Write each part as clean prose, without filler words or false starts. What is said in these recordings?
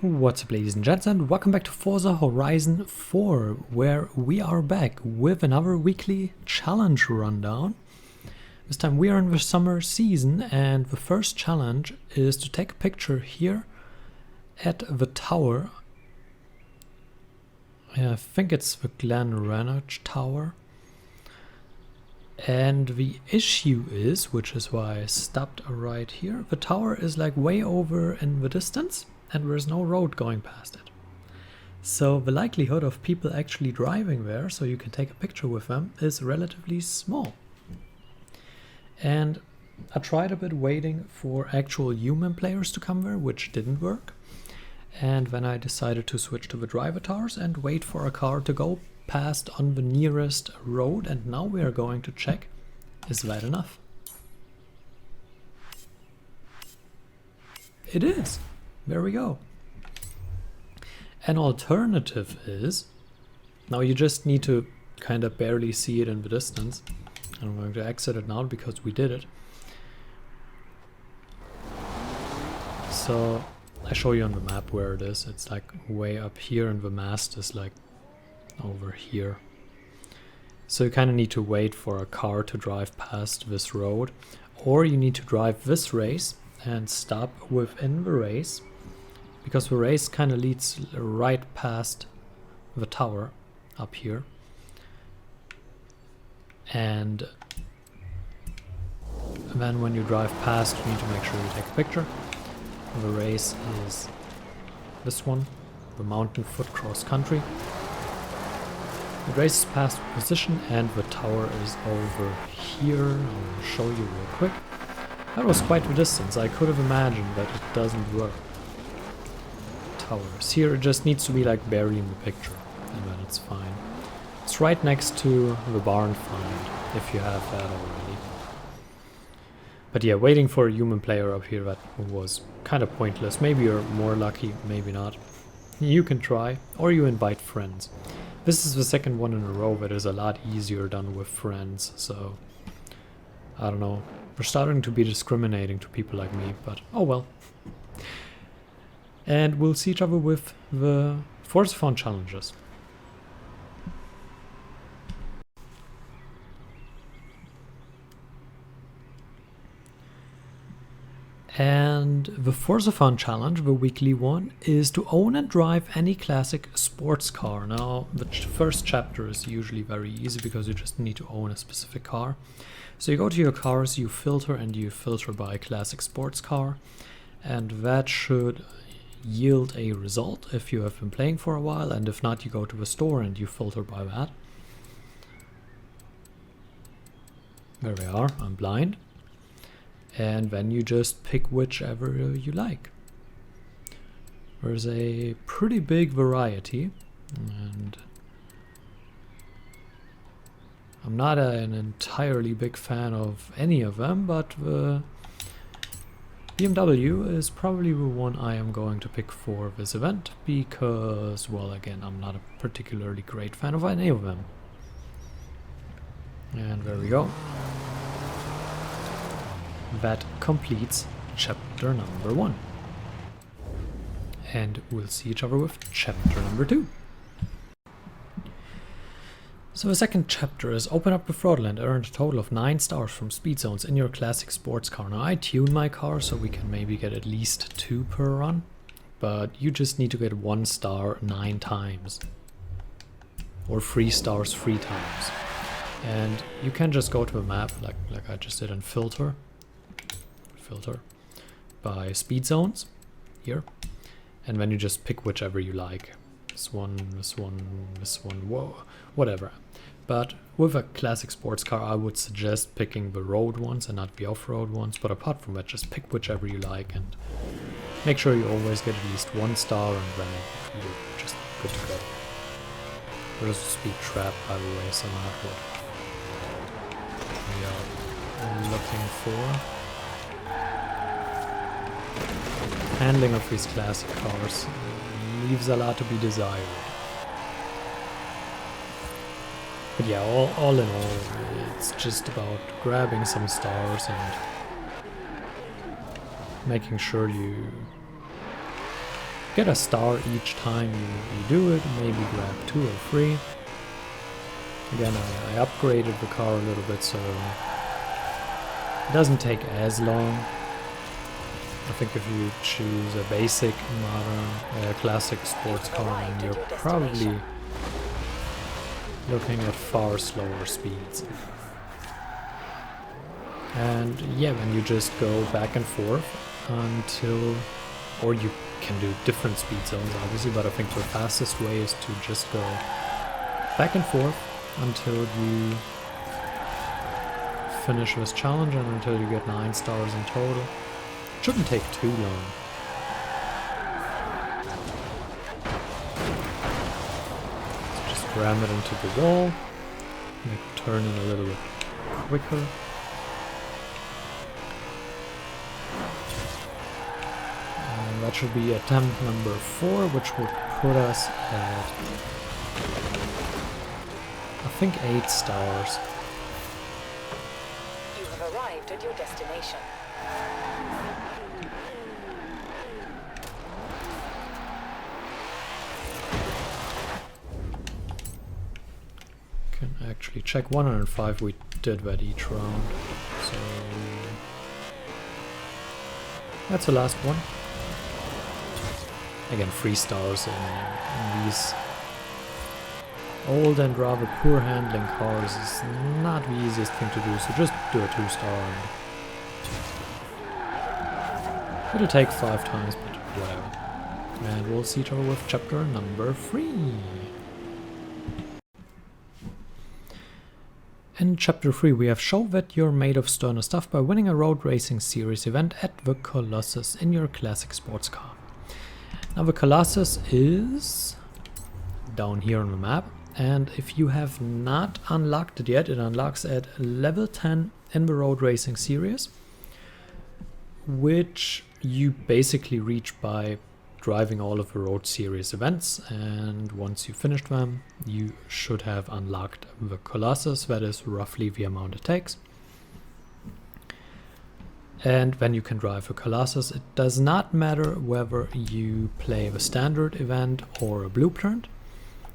What's up, ladies and gents, and welcome back to Forza Horizon 4, where we are back with another weekly challenge rundown. This time we are in the summer season, and the first challenge is to take a picture here at the tower. I think it's the Glen Rannoch Tower. And the issue is, which is why I stopped right here, the tower is like way over in the distance and there's no road going past it. So the likelihood of people actually driving there so you can take a picture with them is relatively small. And I tried a bit waiting for actual human players to come there, which didn't work. And then I decided to switch to the driver towers and wait for a car to go past on the nearest road, and now we are going to check, is that enough? It is. There we go. An alternative is, now you just need to kind of barely see it in the distance. I'm going to exit it now because we did it. So I show you on the map where it is. It's like way up here and the mast is like over here. So you kind of need to wait for a car to drive past this road, or you need to drive this race and stop within the race, because the race kind of leads right past the tower up here. And then when you drive past, you need to make sure you take a picture. The race is this one, the mountain foot cross country. The race is past position and the tower is over here. I'll show you real quick. That was quite the distance. I could have imagined that it doesn't work. Towers. Here it just needs to be like barely in the picture and then it's fine. It's right next to the barn find, if you have that already. But yeah, waiting for a human player up here, that was kind of pointless. Maybe you're more lucky, maybe not. You can try, or you invite friends. This is the second one in a row that is a lot easier done with friends, so I don't know. We're starting to be discriminating to people like me, but oh well. And we'll see each other with the Forzathon challenges. And the Forzathon challenge, the weekly one, is to own and drive any classic sports car. Now, the first chapter is usually very easy because you just need to own a specific car. So you go to your cars, you filter, and you filter by classic sports car. And that should yield a result if you have been playing for a while, and if not, you go to the store and you filter by that. There we are, I'm blind. And then you just pick whichever you like. There's a pretty big variety, and I'm not an entirely big fan of any of them, but the BMW is probably the one I am going to pick for this event, because, well, again, I'm not a particularly great fan of any of them. And there we go. That completes chapter number 1. And we'll see each other with chapter number 2. So the second chapter is open up the throttle and earn a total of 9 stars from speed zones in your classic sports car. Now I tuned my car so we can maybe get at least 2 per run, but you just need to get 1 star 9 times. Or 3 stars 3 times. And you can just go to a map like I just did and filter by speed zones here, and then you just pick whichever you like. This one, whoa, whatever. But with a classic sports car, I would suggest picking the road ones and not the off-road ones, but apart from that, just pick whichever you like and make sure you always get at least 1 star, and then you're just good to go. There's a speed trap, by the way, so not what we are looking for. Handling of these classic cars leaves a lot to be desired. But yeah, all in all, it's just about grabbing some stars and making sure you Get a star each time you do it, maybe grab 2 or 3. Again, I upgraded the car a little bit, so it doesn't take as long. I think if you choose a basic, modern, classic sports car, then you're probably looking at far slower speeds. And yeah, then you just go back and forth until, or you can do different speed zones obviously, but I think the fastest way is to just go back and forth until you finish this challenge and until you get 9 stars in total. Shouldn't take too long. So just ram it into the wall, make it turn in a little bit quicker. And that should be attempt number 4, which would put us at, I think, 8 stars. You have arrived at your destination. Can actually check 105. We did that each round, so that's the last one. Again, 3 stars in these old and rather poor handling cars is not the easiest thing to do, so just do a 2-star. It'll take 5 times, but whatever. And we'll see each other with chapter number 3. In chapter 3 we have show that you're made of sterner stuff by winning a road racing series event at the Colossus in your classic sports car. Now the Colossus is down here on the map, and if you have not unlocked it yet, it unlocks at level 10 in the road racing series, which you basically reach by driving all of the road series events, and once you finish them you should have unlocked the Colossus. That is roughly the amount it takes, and then you can drive the Colossus. It does not matter whether you play the standard event or a blueprint,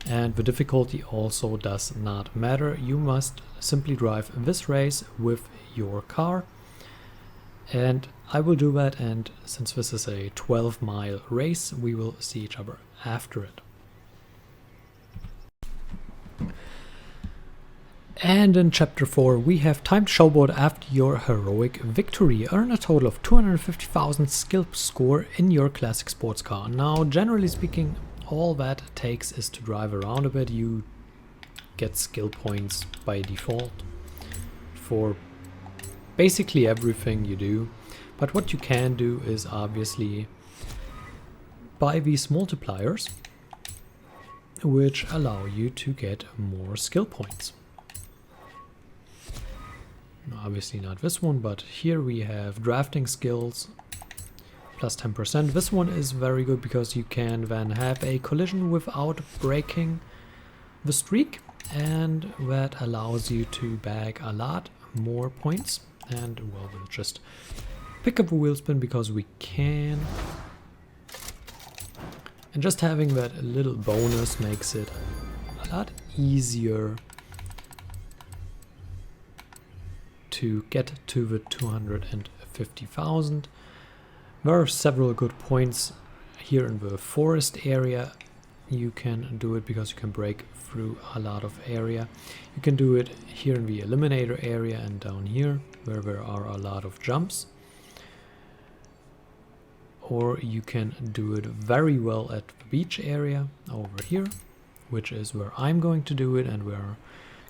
and the difficulty also does not matter. You must simply drive this race with your car, and I will do that, and since this is a 12-mile race, we will see each other after it. And in chapter 4 we have timed showboat after your heroic victory. Earn a total of 250,000 skill score in your classic sports car. Now, generally speaking, all that takes is to drive around a bit. You get skill points by default for basically everything you do. But what you can do is obviously buy these multipliers, which allow you to get more skill points. Obviously not this one, but here we have drafting skills plus 10%. This one is very good because you can then have a collision without breaking the streak, and that allows you to bag a lot more points. And well, we'll just pick up a wheel spin because we can. And just having that little bonus makes it a lot easier to get to the 250,000. There are several good points here in the forest area. You can do it because you can break through a lot of area. You can do it here in the eliminator area and down here where there are a lot of jumps. Or you can do it very well at the beach area over here, which is where I'm going to do it, and we're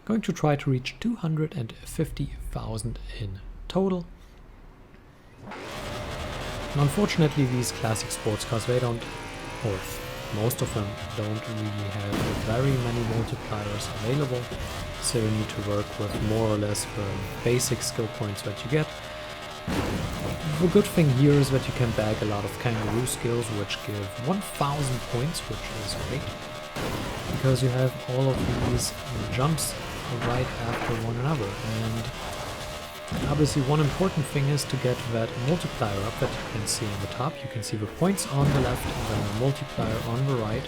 going to try to reach 250,000 in total. And unfortunately, these classic sports cars, they don't, or most of them don't really have very many multipliers available, so you need to work with more or less the basic skill points that you get. The good thing here is that you can bag a lot of kangaroo skills, which give 1000 points, which is great, because you have all of these jumps right after one another, and Obviously, one important thing is to get that multiplier up that you can see on the top. You can see the points on the left and then the multiplier on the right,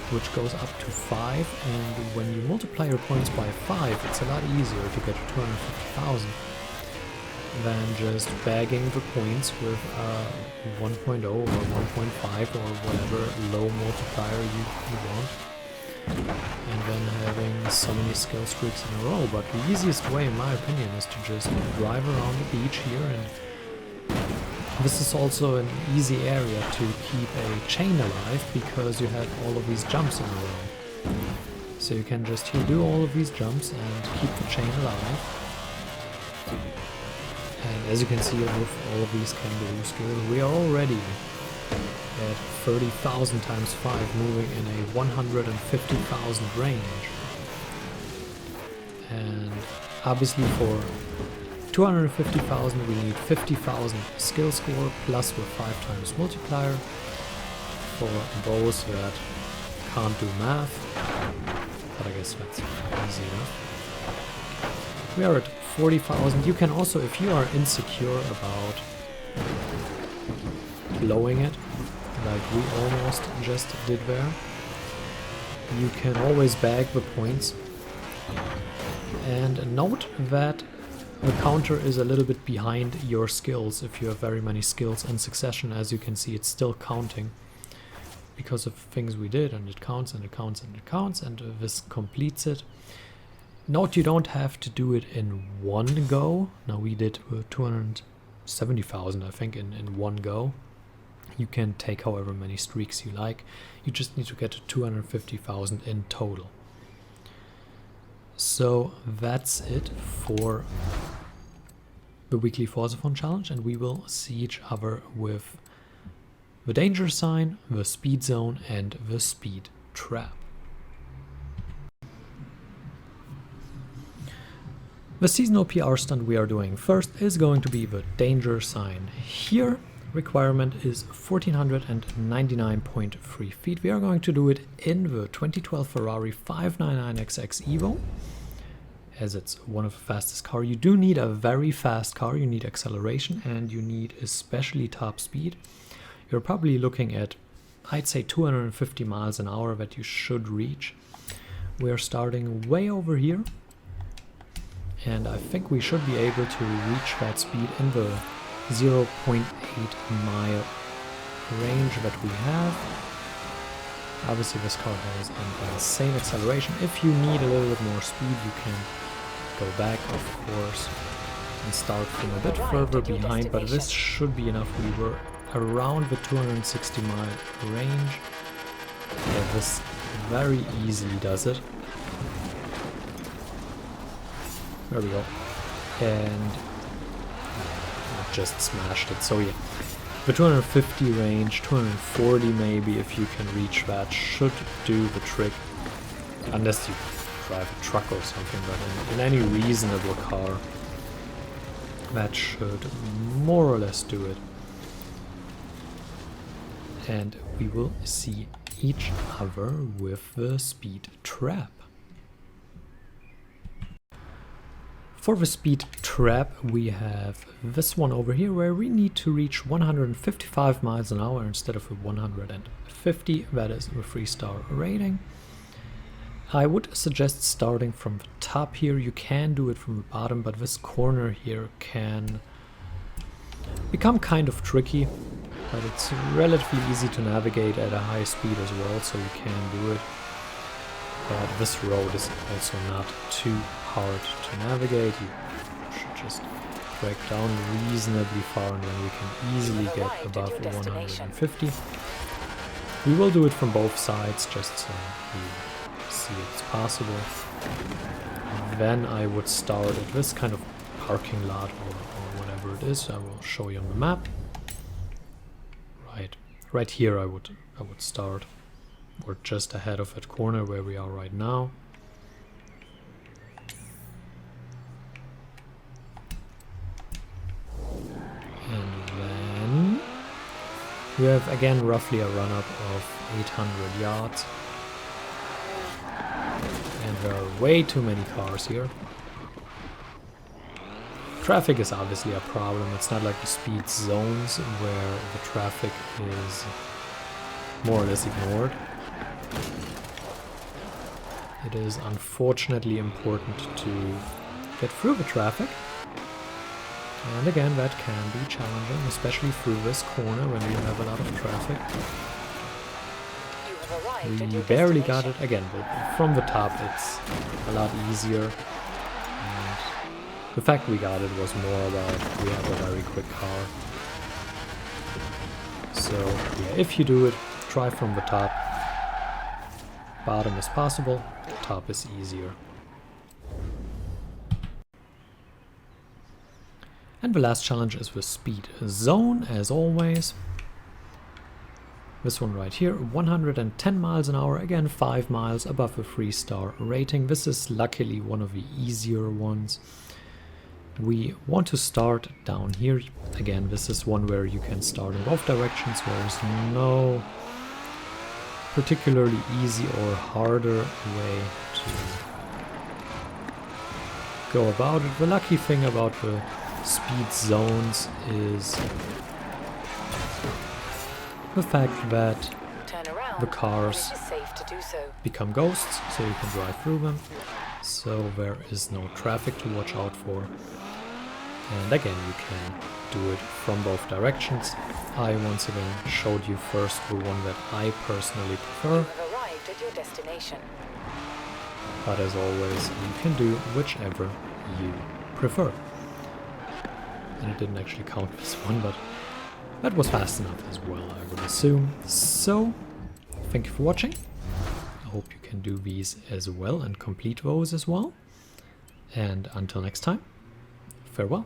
which goes up to 5. And when you multiply your points by 5, it's a lot easier to get to 250,000 than just bagging the points with 1.0 or 1.5 or whatever low multiplier you want. And then having so many skill streaks in a row. But the easiest way, in my opinion, is to just drive around the beach here, and this is also an easy area to keep a chain alive because you have all of these jumps in a row. So you can just here do all of these jumps and keep the chain alive. And as you can see with all of these kangaroo skills, we are already at 30,000 times 5, moving in a 150,000 range. And obviously for 250,000 we need 50,000 skill score plus with 5 times multiplier. For those that can't do math, but I guess that's easy enough. We are at 40,000. You can also, if you are insecure about blowing it, like we almost just did there, you can always bag the points. And note that the counter is a little bit behind your skills. If you have very many skills in succession, as you can see, it's still counting because of things we did, and it counts and it counts and it counts, and this completes it. Note you don't have to do it in one go. Now we did 270,000 I think in one go. You can take however many streaks you like. You just need to get to 250,000 in total. So that's it for the weekly Forzathon challenge, and we will see each other with the danger sign, the speed zone, and the speed trap. The seasonal PR stunt we are doing first is going to be the danger sign. Here, requirement is 1499.3 feet. We are going to do it in the 2012 Ferrari 599XX Evo, as it's one of the fastest cars. You do need a very fast car, you need acceleration, and you need especially top speed. You're probably looking at, I'd say, 250 miles an hour that you should reach. We are starting way over here, and I think we should be able to reach that speed in the 0.8 mile range that we have. Obviously this car has an insane acceleration. If you need a little bit more speed, you can go back, of course, and start from a bit further behind, but this should be enough. We were around the 260 mile range. Yeah, this very easily does it. There we go. And I just smashed it. So yeah, the 250 range, 240 maybe, if you can reach that, should do the trick. Unless you drive a truck or something, but in any reasonable car, that should more or less do it. And we will see each other with the speed trap. For the speed trap, we have this one over here where we need to reach 155 miles an hour instead of 150. That is the 3-star rating. I would suggest starting from the top here. You can do it from the bottom, but this corner here can become kind of tricky, but it's relatively easy to navigate at a high speed as well, so you can do it. But this road is also not too hard to navigate. You should just break down reasonably far, and then we can easily get above 150. We will do it from both sides just so you see it's possible. And then I would start at this kind of parking lot or whatever it is. I will show you on the map. Right here I would start. We're just ahead of that corner where we are right now. And then we have again roughly a run-up of 800 yards. And there are way too many cars here. Traffic is obviously a problem. It's not like the speed zones where the traffic is more or less ignored. It is unfortunately important to get through the traffic. And again, that can be challenging, especially through this corner when you have a lot of traffic. You have arrived at We your barely got destination. it. Again, but from the top it's a lot easier. And the fact we got it was more about we have a very quick car. So yeah, if you do it, try from the top. Bottom is possible, top is easier. And the last challenge is with speed zone, as always. This one right here, 110 miles an hour, again 5 miles above the 3-star rating. This is luckily one of the easier ones. We want to start down here. Again, this is one where you can start in both directions. There is no particularly easy or harder way to go about it. The lucky thing about the speed zones is the fact that Turn around the when cars it is safe to do so. become ghosts, so you can drive through them. So there is no traffic to watch out for. And again, you can do it from both directions. I once again showed you first the one that I personally prefer, You have arrived at your destination. but as always, you can do whichever you prefer. And it didn't actually count this one, but that was fast enough as well, I would assume. So, thank you for watching. I hope you can do these as well and complete those as well. And until next time, farewell.